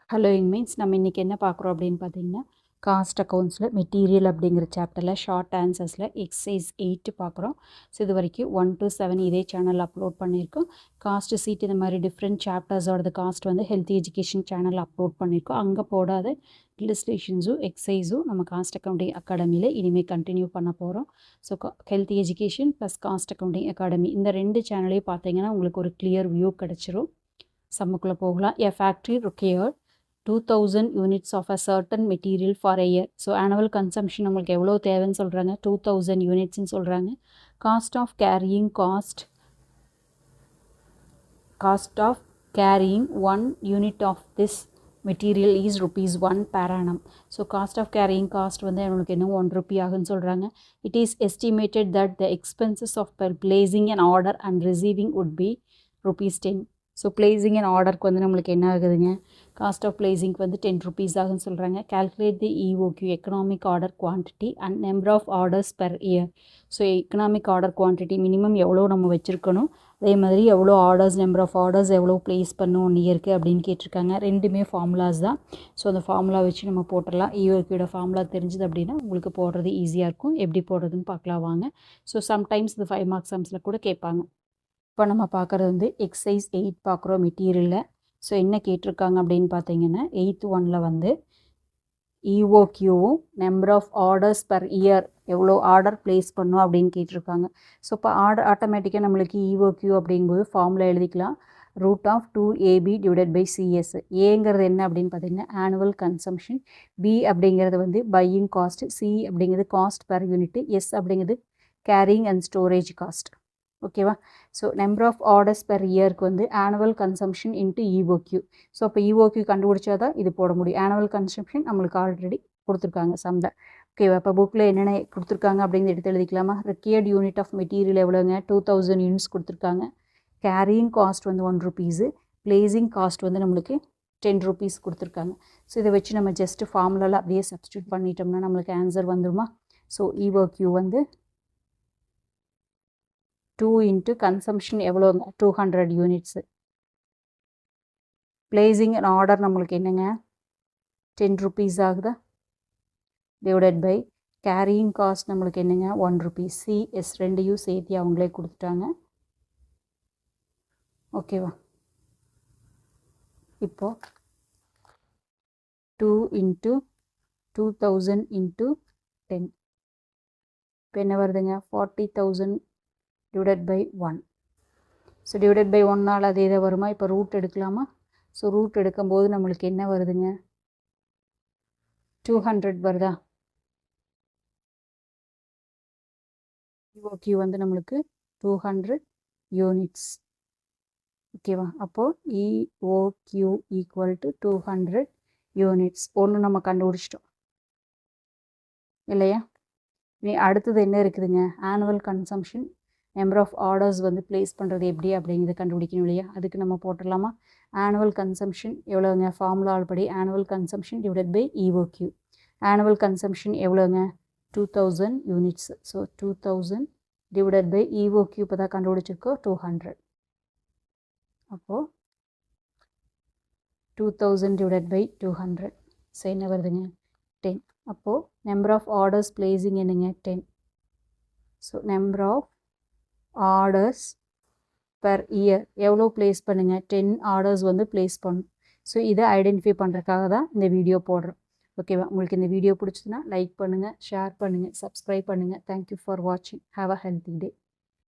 Hello இன்மீன்ஸ் நம்ம இன்றைக்கி என்ன பார்க்குறோம் அப்படின்னு பார்த்தீங்கன்னா காஸ்ட் அக்கௌண்ட்ஸில் மெட்டீரியல் அப்படிங்கிற சாப்டரில் ஷார்ட் ஆன்சர்ஸில் எக்ஸசைஸ் 8 பார்க்குறோம். ஸோ இது வரைக்கும் 1 to 7 இதே சேனலில் அப்லோட் பண்ணியிருக்கோம். காஸ்ட் சீட் இந்த மாதிரி டிஃப்ரெண்ட் சாப்டர்ஸோடது காஸ்ட் வந்து ஹெல்த் எஜுகேஷன் சேனலில் அப்லோட் பண்ணியிருக்கோம். அங்கே போடாத இல்லஸ்ட்ரேஷன்ஸும் எக்ஸசைஸும் நம்ம காஸ்ட் அக்கௌண்டிங் அகாடமியில் இனிமேல் கண்டினியூ பண்ண போகிறோம். So health education plus cost accounting academy இந்த 2 சேனலையும் பார்த்தீங்கன்னா உங்களுக்கு ஒரு கிளியர் வியூ கிடச்சிரும். சம்முக்குள்ளே போகலாம். A factory required 2000 units of a certain material for a year. So annual consumption நம்மளுக்கு எவ்வளோ தேவைன்னு சொல்கிறாங்க, 2000 unitsன்னு சொல்கிறாங்க. cost of carrying 1 unit of this material is ₹1 per annum. So cost of carrying cost வந்து நம்மளுக்கு என்ன ₹1 ஆகுன்னு சொல்கிறாங்க. It is estimated that the expenses of placing an order and receiving would be ₹10. So placing and ஆர்டருக்கு வந்து நம்மளுக்கு என்ன ஆகுதுங்க, காஸ்ட் ஆஃப் பிளேசிங்க்கு வந்து ₹10 ஆகுன்னு சொல்கிறாங்க. Calculate the EOQ economic order quantity and number of orders per year. So economic order quantity minimum எவ்வளோ நம்ம வச்சுருக்கணும், அதே மாதிரி எவ்வளோ ஆர்டர்ஸ், நம்பர் ஆஃப் ஆர்டர்ஸ் எவ்வளோ ப்ளேஸ் பண்ணணும் 1 இயருக்கு அப்படின்னு கேட்டிருக்காங்க. ரெண்டுமே ஃபார்முலாஸ் தான். ஸோ அந்த ஃபார்முலா வச்சு நம்ம போட்டுடலாம். இஓக்யூட ஃபார்முலா தெரிஞ்சது அப்படின்னா உங்களுக்கு போடுறது ஈஸியாக இருக்கும். எப்படி போடுறதுன்னு பார்க்கலாம் வாங்க. ஸோ சம்டைம்ஸ் இந்த 5 மார்க் சம்ஸில் கூட கேட்பாங்க. இப்போ நம்ம பார்க்குறது வந்து எக்ஸசைஸ் 8 பார்க்குறோம் மெட்டீரியலில். ஸோ என்ன கேட்டிருக்காங்க அப்படின்னு பார்த்தீங்கன்னா 8th 1ல் வந்து இஓக்யூவும் number of orders per year எவ்வளோ ஆர்டர் ப்ளேஸ் பண்ணும் அப்படின்னு கேட்டிருக்காங்க. ஸோ இப்போ ஆட்டோமேட்டிக்காக நம்மளுக்கு இஓக்யூ அப்படிங்கும்போது ஃபார்முலா எழுதிக்கலாம். √2AB / CS. ஏங்கிறது என்ன அப்படின்னு பார்த்தீங்கன்னா ஆனுவல் கன்சம்ஷன், பி அப்படிங்கிறது வந்து பையிங் காஸ்ட், சி அப்படிங்கிறது காஸ்ட் பர் யூனிட்டு, எஸ் அப்படிங்கிறது கேரிங் அண்ட் ஸ்டோரேஜ் காஸ்ட். ஓகேவா? So number of orders per இயருக்கு வந்து annual consumption into EOQ. So அப்போ இஓக்யூ கண்டுபிடிச்சா தான் இது போட முடியும். ஆனுவல் கன்சம்ஷன் நம்மளுக்கு ஆல்ரெடி கொடுத்துருக்காங்க சம்மில். ஓகேவா? இப்போ புக்கில் என்னென்ன கொடுத்துருக்காங்க அப்படின்னு எடுத்து எழுதிக்கலாமா? ரிக்யர்ட் யூனிட் ஆஃப் மெட்டீரியல் எவ்வளோங்க, 2000 யூனிட்ஸ் கொடுத்துருக்காங்க. கேரியிங் காஸ்ட் வந்து ₹1, பிளேசிங் காஸ்ட் வந்து நம்மளுக்கு ₹10 கொடுத்துருக்காங்க. ஸோ இதை வச்சு நம்ம ஜஸ்ட்டு ஃபார்முலாவில் அப்படியே சப்ஸ்டியூட் பண்ணிட்டோம்னா நம்மளுக்கு ஆன்சர் வந்துருமா? ஸோ இஓக்யூ வந்து 2 இன்ட்டு கன்சம்ஷன் எவ்வளோங்க, 200 யூனிட்ஸு. பிளேசிங் அண்ட் ஆர்டர் நம்மளுக்கு என்னங்க ₹10 ஆகுதா, டிவைடட் பை கேரியிங் காஸ்ட் நம்மளுக்கு என்னங்க ₹1. சி எஸ் ரெண்டையும் சேர்த்து அவங்களே கொடுத்துட்டாங்க. ஓகேவா? இப்போது 2 இன்ட்டு 2000 இன்ட்டு 10 இப்போ என்ன வருதுங்க, 40,000 divided by 1. So divided by 1னால் அதே தான் வருமா? இப்போ ரூட் எடுக்கலாமா? ஸோ ரூட் எடுக்கும்போது நம்மளுக்கு என்ன வருதுங்க, 200 வருதா? இஓக்யூ வந்து நம்மளுக்கு 200 யூனிட்ஸ். ஓகேவா? அப்போது இஓக்யூ ஈக்குவல் டு 200 யூனிட்ஸ். ஒன்று நம்ம கண்டுபிடிச்சிட்டோம் இல்லையா? இனி அடுத்தது என்ன இருக்குதுங்க, annual consumption, number of orders வந்து ப்ளேஸ் பண்ணுறது எப்படி அப்படிங்கிறத கண்டுபிடிக்கணும் இல்லையா? அதுக்கு நம்ம போட்டுடலாமா? ஆனுவல் கன்சம்ஷன் எவ்வளோங்க, ஃபார்முலா ஆல்படி annual consumption divided by EOQ. Annual consumption எவ்வளோங்க, 2000 units. So 2000 divided by EOQ இப்போ தான் கண்டுபிடிச்சிருக்கோம் 200. அப்போது 2000 டிவைடட் பை 200. ஸோ என்ன வருதுங்க, 10. அப்போது நம்பர் ஆஃப் ஆர்டர்ஸ் பிளேசிங் என்னங்க, 10. So number of orders per year எவ்வளோ ப்ளேஸ் பண்ணுங்கள், 10 ஆர்டர்ஸ் வந்து ப்ளேஸ் பண்ணும். ஸோ இதை ஐடென்டிஃபை பண்ணுறதுக்காக தான் இந்த வீடியோ போடுறோம். ஓகேவா? உங்களுக்கு இந்த வீடியோ பிடிச்சதுன்னா லைக் பண்ணுங்கள், ஷேர் பண்ணுங்கள், சப்ஸ்கிரைப் பண்ணுங்கள். தேங்க்யூ ஃபார் வாட்சிங். Have a healthy day.